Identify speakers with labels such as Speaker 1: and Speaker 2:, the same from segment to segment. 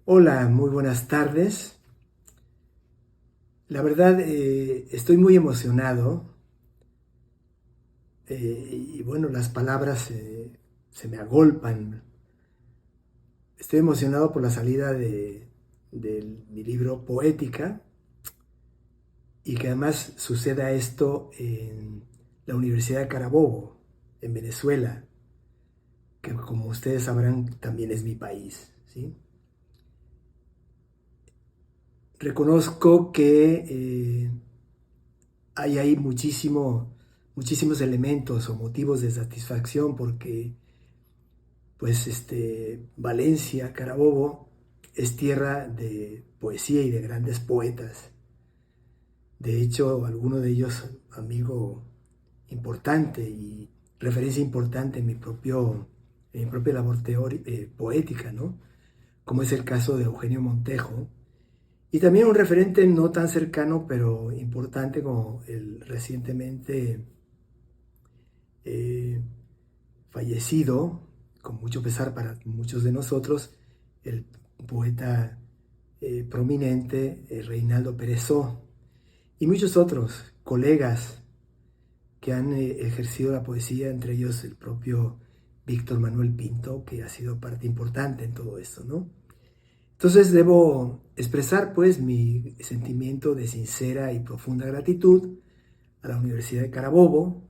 Speaker 1: Hola, muy buenas tardes. La verdad, estoy muy emocionado y bueno, las palabras se me agolpan. Estoy emocionado por la salida de mi libro Poética y que además suceda esto en la Universidad de Carabobo, en Venezuela, que como ustedes sabrán también es mi país, ¿sí? Reconozco que hay ahí muchísimos elementos o motivos de satisfacción porque pues Valencia, Carabobo, es tierra de poesía y de grandes poetas. De hecho, alguno de ellos amigo importante y referencia importante en mi propia labor poética, ¿no? Como es el caso de Eugenio Montejo, y también un referente no tan cercano, pero importante como el recientemente eh, fallecido, con mucho pesar para muchos de nosotros, el poeta prominente Reinaldo Perezó y muchos otros colegas que han ejercido la poesía, entre ellos el propio Víctor Manuel Pinto, que ha sido parte importante en todo esto, ¿no? Entonces debo expresar pues mi sentimiento de sincera y profunda gratitud a la Universidad de Carabobo,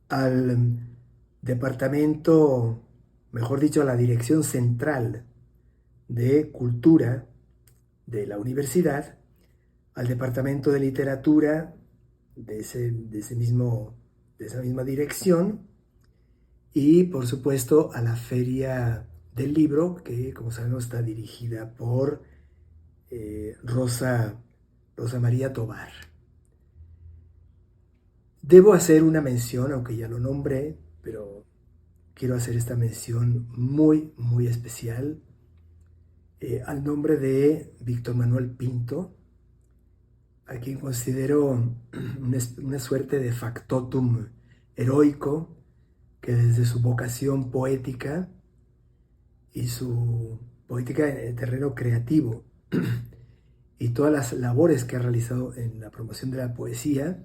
Speaker 1: al departamento, mejor dicho, a la dirección central de cultura de la universidad, al departamento de literatura de esa misma dirección y por supuesto a la feria del libro que como sabemos está dirigida por Rosa María Tobar. Debo hacer una mención, aunque ya lo nombré, pero quiero hacer esta mención muy especial al nombre de Víctor Manuel Pinto, a quien considero una suerte de factotum heroico que desde su vocación poética y su poética en el terreno creativo y todas las labores que ha realizado en la promoción de la poesía,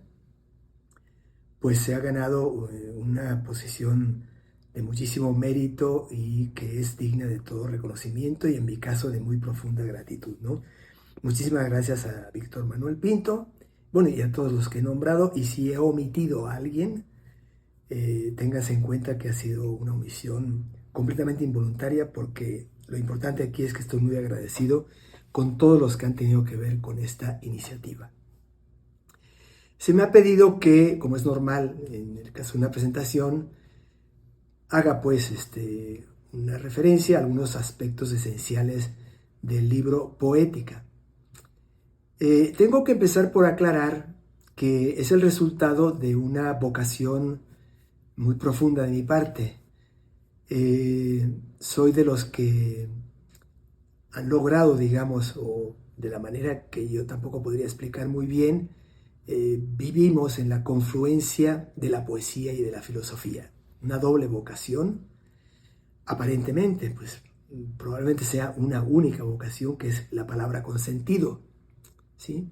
Speaker 1: pues se ha ganado una posición de muchísimo mérito y que es digna de todo reconocimiento y en mi caso de muy profunda gratitud, ¿no? Muchísimas gracias a Víctor Manuel Pinto, bueno, y a todos los que he nombrado, y si he omitido a alguien, téngase en cuenta que ha sido una omisión completamente involuntaria porque lo importante aquí es que estoy muy agradecido con todos los que han tenido que ver con esta iniciativa. Se me ha pedido que, como es normal en el caso de una presentación, haga pues una referencia a algunos aspectos esenciales del libro Poética. Tengo que empezar por aclarar que es el resultado de una vocación muy profunda de mi parte. Soy de los que han logrado, digamos, o de la manera que yo tampoco podría explicar muy bien, vivimos en la confluencia de la poesía y de la filosofía. Una doble vocación, aparentemente, pues probablemente sea una única vocación que es la palabra con sentido, ¿sí?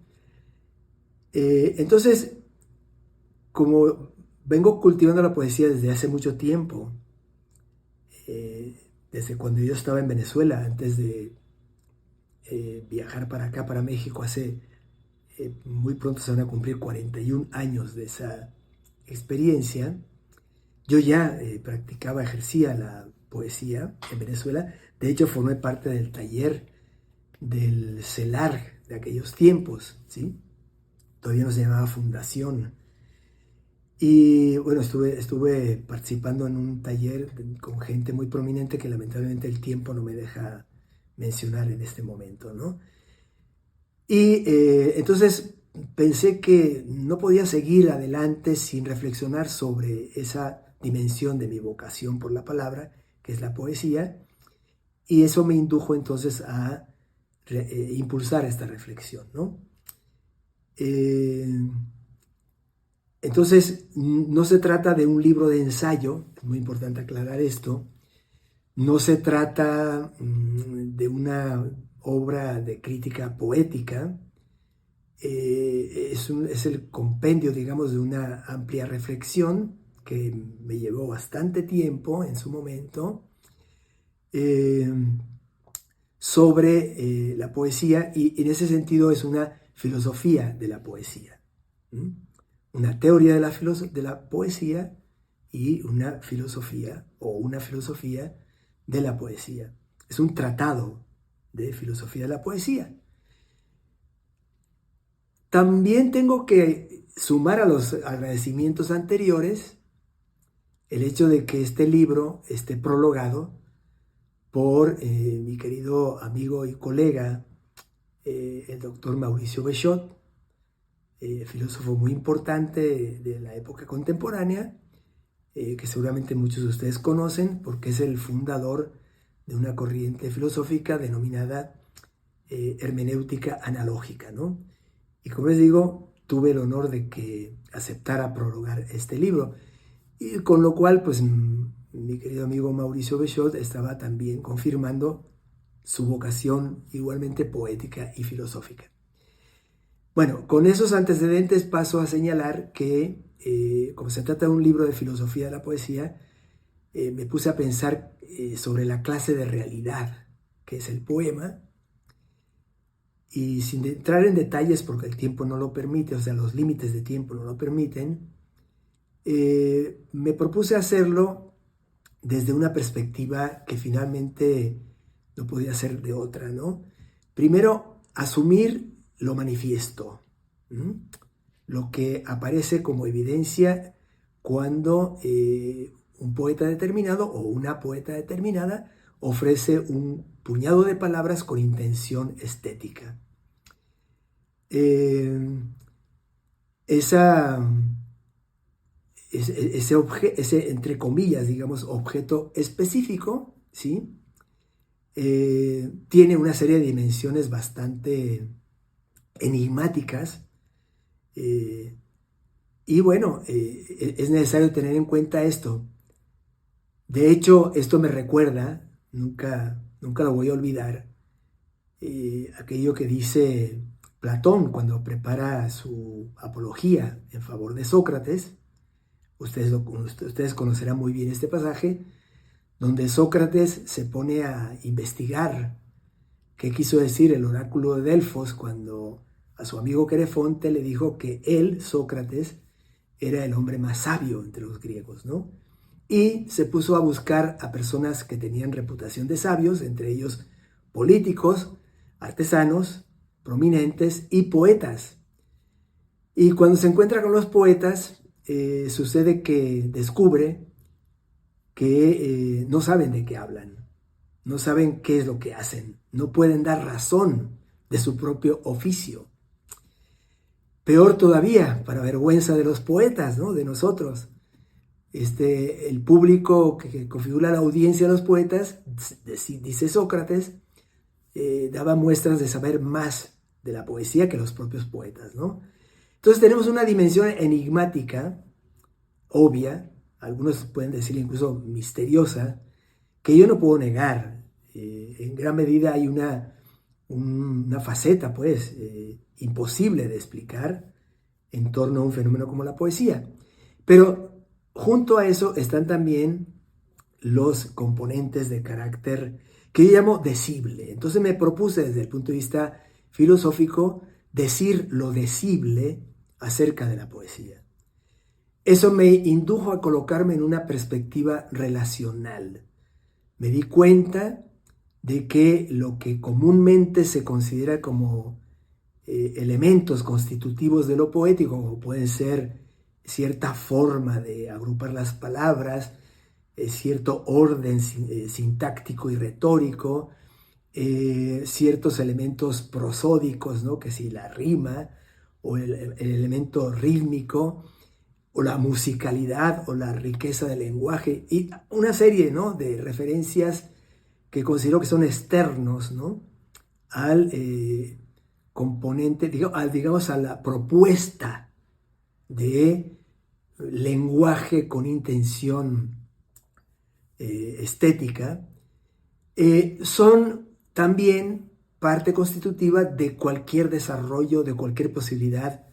Speaker 1: Entonces, como vengo cultivando la poesía desde hace mucho tiempo, desde cuando yo estaba en Venezuela, antes de viajar para acá, para México, hace muy pronto se van a cumplir 41 años de esa experiencia. Yo ya practicaba, ejercía la poesía en Venezuela. De hecho, formé parte del taller del CELAR de aquellos tiempos, ¿sí? Todavía no se llamaba Fundación. Y bueno, estuve participando en un taller con gente muy prominente que lamentablemente el tiempo no me deja mencionar en este momento, ¿no? Y entonces pensé que no podía seguir adelante sin reflexionar sobre esa dimensión de mi vocación por la palabra, que es la poesía, y eso me indujo entonces a impulsar esta reflexión, ¿no? Eh, entonces, no se trata de un libro de ensayo, es muy importante aclarar esto, No se trata de una obra de crítica poética, es el compendio, digamos, de una amplia reflexión que me llevó bastante tiempo en su momento eh, sobre la poesía, y en ese sentido es una filosofía de la poesía, ¿m? Una teoría de la poesía y una filosofía de la poesía. Es un tratado de filosofía de la poesía. También tengo que sumar a los agradecimientos anteriores el hecho de que este libro esté prologado por mi querido amigo y colega, el doctor Mauricio Bechot, filósofo muy importante de la época contemporánea, que seguramente muchos de ustedes conocen porque es el fundador de una corriente filosófica denominada hermenéutica analógica, ¿no? Y como les digo, tuve el honor de que aceptara prologar este libro, y con lo cual, pues, mi querido amigo Mauricio Bechot estaba también confirmando su vocación igualmente poética y filosófica. Bueno, con esos antecedentes paso a señalar que, como se trata de un libro de filosofía de la poesía, me puse a pensar sobre la clase de realidad que es el poema, y sin entrar en detalles porque el tiempo no lo permite, o sea, los límites de tiempo no lo permiten, me propuse hacerlo desde una perspectiva que finalmente no podía ser de otra, ¿no? Primero, asumir lo manifiesto, lo que aparece como evidencia cuando un poeta determinado o una poeta determinada ofrece un puñado de palabras con intención estética. Ese, entre comillas, digamos, objeto específico, ¿sí? Tiene una serie de dimensiones bastante enigmáticas, y bueno, es necesario tener en cuenta esto. De hecho, esto me recuerda, nunca lo voy a olvidar, aquello que dice Platón cuando prepara su apología en favor de Sócrates. Ustedes conocerán muy bien este pasaje, donde Sócrates se pone a investigar qué quiso decir el oráculo de Delfos cuando a su amigo Querefonte le dijo que él, Sócrates, era el hombre más sabio entre los griegos, ¿no? Y se puso a buscar a personas que tenían reputación de sabios, entre ellos políticos, artesanos, prominentes y poetas. Y cuando se encuentra con los poetas, sucede que descubre que no saben de qué hablan, no saben qué es lo que hacen, no pueden dar razón de su propio oficio. Peor todavía, para vergüenza de los poetas, ¿no? De nosotros. El público que configura la audiencia de los poetas, dice Sócrates, daba muestras de saber más de la poesía que los propios poetas, ¿no? Entonces tenemos una dimensión enigmática, obvia, algunos pueden decir incluso misteriosa, que yo no puedo negar. En gran medida hay una faceta, pues, imposible de explicar en torno a un fenómeno como la poesía. Pero junto a eso están también los componentes de carácter que yo llamo decible. Entonces me propuse desde el punto de vista filosófico decir lo decible acerca de la poesía. Eso me indujo a colocarme en una perspectiva relacional. Me di cuenta de que lo que comúnmente se considera como elementos constitutivos de lo poético, como pueden ser cierta forma de agrupar las palabras, cierto orden sintáctico y retórico, ciertos elementos prosódicos, ¿no? Que si la rima o el elemento rítmico, o la musicalidad o la riqueza del lenguaje, y una serie, ¿no? De referencias que considero que son externos, ¿no? Al componente, digamos, a la propuesta de lenguaje con intención estética, son también parte constitutiva de cualquier desarrollo, de cualquier posibilidad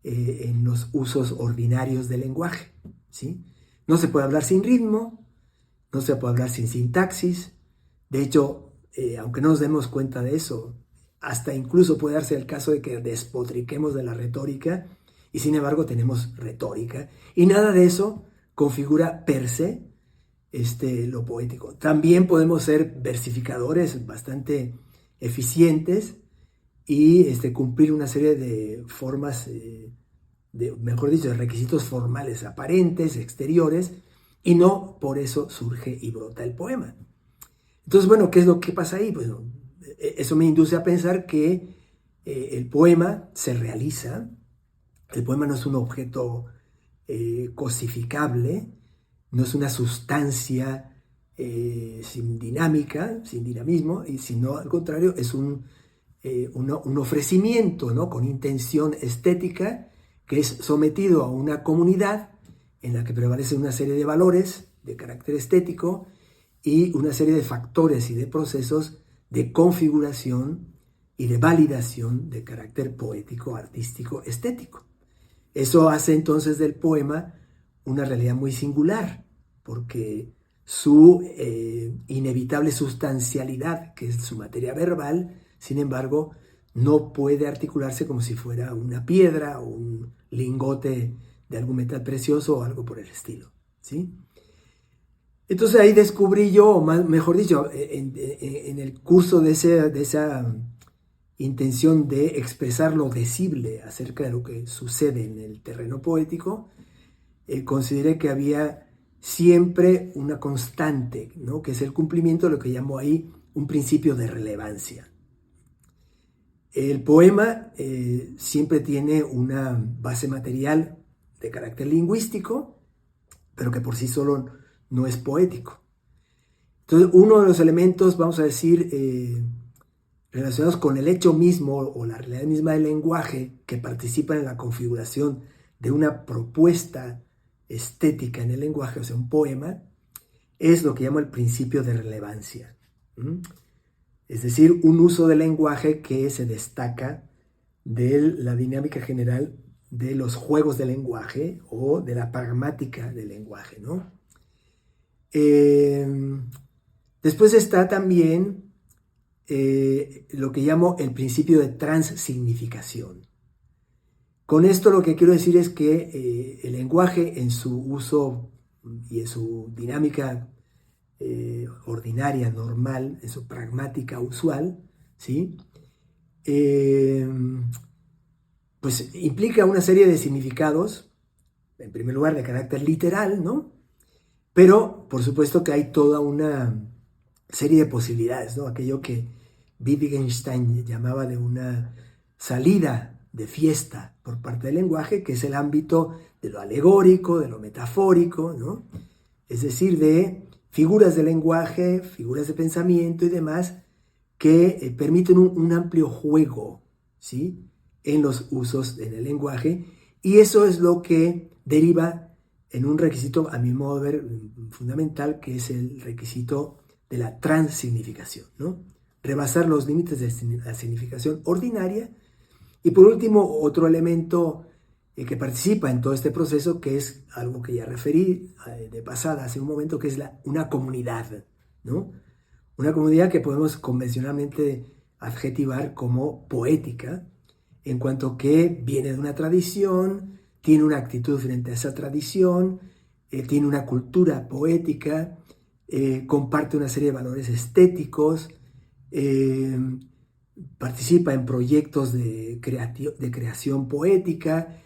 Speaker 1: en los usos ordinarios del lenguaje, ¿sí? No se puede hablar sin ritmo, no se puede hablar sin sintaxis. De hecho, aunque no nos demos cuenta de eso, hasta incluso puede darse el caso de que despotriquemos de la retórica y sin embargo tenemos retórica. Y nada de eso configura per se lo poético. También podemos ser versificadores bastante eficientes y cumplir una serie de formas, mejor dicho, de requisitos formales aparentes, exteriores, y no por eso surge y brota el poema. Entonces, bueno, ¿qué es lo que pasa ahí? Pues eso me induce a pensar que el poema se realiza, el poema no es un objeto cosificable, no es una sustancia sin dinámica, sin dinamismo, sino al contrario, es un ofrecimiento, ¿no?, con intención estética, que es sometido a una comunidad en la que prevalecen una serie de valores de carácter estético y una serie de factores y de procesos de configuración y de validación de carácter poético, artístico, estético. Eso hace entonces del poema una realidad muy singular, porque su inevitable sustancialidad, que es su materia verbal, sin embargo, no puede articularse como si fuera una piedra o un lingote de algún metal precioso o algo por el estilo, ¿sí? Entonces ahí descubrí yo, o mejor dicho, en el curso de esa intención de expresar lo decible acerca de lo que sucede en el terreno poético, consideré que había siempre una constante, ¿no?, que es el cumplimiento de lo que llamo ahí un principio de relevancia. El poema siempre tiene una base material de carácter lingüístico, pero que por sí solo no es poético. Entonces, uno de los elementos, vamos a decir, relacionados con el hecho mismo o la realidad misma del lenguaje que participa en la configuración de una propuesta estética en el lenguaje, o sea, un poema, es lo que llamo el principio de relevancia. Es decir, un uso del lenguaje que se destaca de la dinámica general de los juegos del lenguaje o de la pragmática del lenguaje, ¿no? Después está también lo que llamo el principio de transignificación. Con esto lo que quiero decir es que el lenguaje en su uso y en su dinámica ordinaria, normal, en su pragmática usual, ¿sí?, pues implica una serie de significados, en primer lugar de carácter literal, ¿no? Pero por supuesto que hay toda una serie de posibilidades, ¿no? Aquello que Wittgenstein llamaba de una salida de fiesta por parte del lenguaje, que es el ámbito de lo alegórico, de lo metafórico, ¿no? Es decir, de figuras de lenguaje, figuras de pensamiento y demás que permiten un amplio juego, ¿sí?, en los usos en el lenguaje, y eso es lo que deriva en un requisito, a mi modo de ver, fundamental, que es el requisito de la transignificación, ¿no? Rebasar los límites de la significación ordinaria. Y por último, otro elemento que participa en todo este proceso, que es algo que ya referí de pasada hace un momento, que es una comunidad, ¿no? Una comunidad que podemos convencionalmente adjetivar como poética, en cuanto que viene de una tradición, tiene una actitud frente a esa tradición, tiene una cultura poética, comparte una serie de valores estéticos, participa en proyectos de creación poética,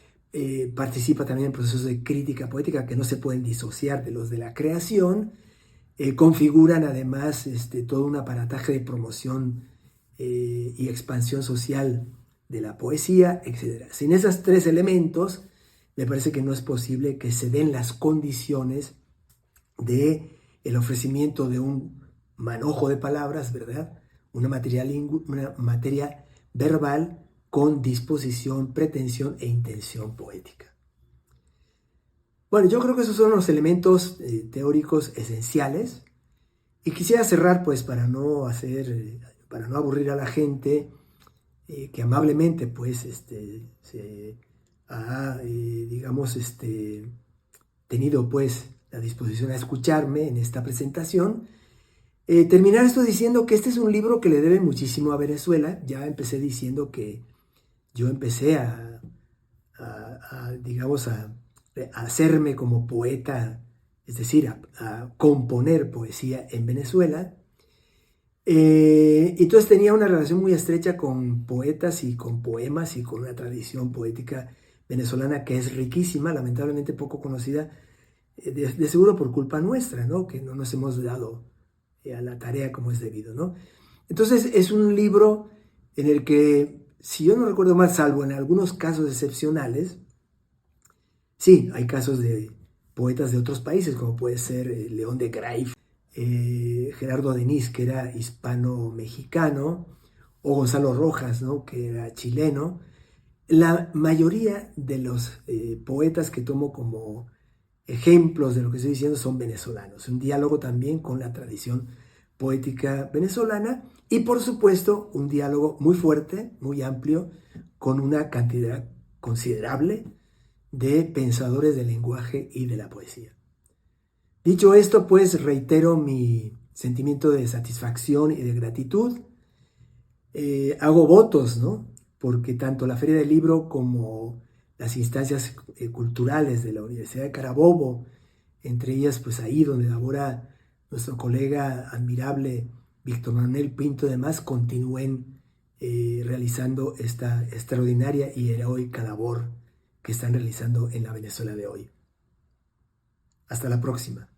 Speaker 1: participa también en procesos de crítica poética que no se pueden disociar de los de la creación, configuran además todo un aparataje de promoción y expansión social de la poesía, etc. Sin esos tres elementos, me parece que no es posible que se den las condiciones de el ofrecimiento de un manojo de palabras, ¿verdad? Una materia verbal con disposición, pretensión e intención poética. Bueno, yo creo que esos son los elementos teóricos esenciales Y quisiera cerrar, pues, para no aburrir a la gente, que amablemente, pues, se ha, digamos, tenido, pues, la disposición a escucharme en esta presentación. Terminar esto diciendo que este es un libro que le debe muchísimo a Venezuela. Ya empecé diciendo que yo empecé digamos, a hacerme como poeta, es decir, a componer poesía en Venezuela. Entonces tenía una relación muy estrecha con poetas y con poemas y con una tradición poética venezolana que es riquísima, lamentablemente poco conocida, de seguro por culpa nuestra, ¿no? Que no nos hemos dado a la tarea como es debido, ¿no? Entonces es un libro en el que, si yo no recuerdo mal, salvo en algunos casos excepcionales, sí, hay casos de poetas de otros países, como puede ser León de Greiff, Gerardo Denis, que era hispano-mexicano, o Gonzalo Rojas, ¿no? Que era chileno. La mayoría de los poetas que tomo como ejemplos de lo que estoy diciendo son venezolanos. Un diálogo también con la tradición poética venezolana y, por supuesto, un diálogo muy fuerte, muy amplio, con una cantidad considerable de pensadores del lenguaje y de la poesía. Dicho esto, pues reitero mi sentimiento de satisfacción y de gratitud. Hago votos, ¿no? Porque tanto la Feria del Libro como las instancias culturales de la Universidad de Carabobo, entre ellas, pues ahí donde labora nuestro colega admirable Víctor Manuel Pinto, además, continúen realizando esta extraordinaria y heroica labor que están realizando en la Venezuela de hoy. Hasta la próxima.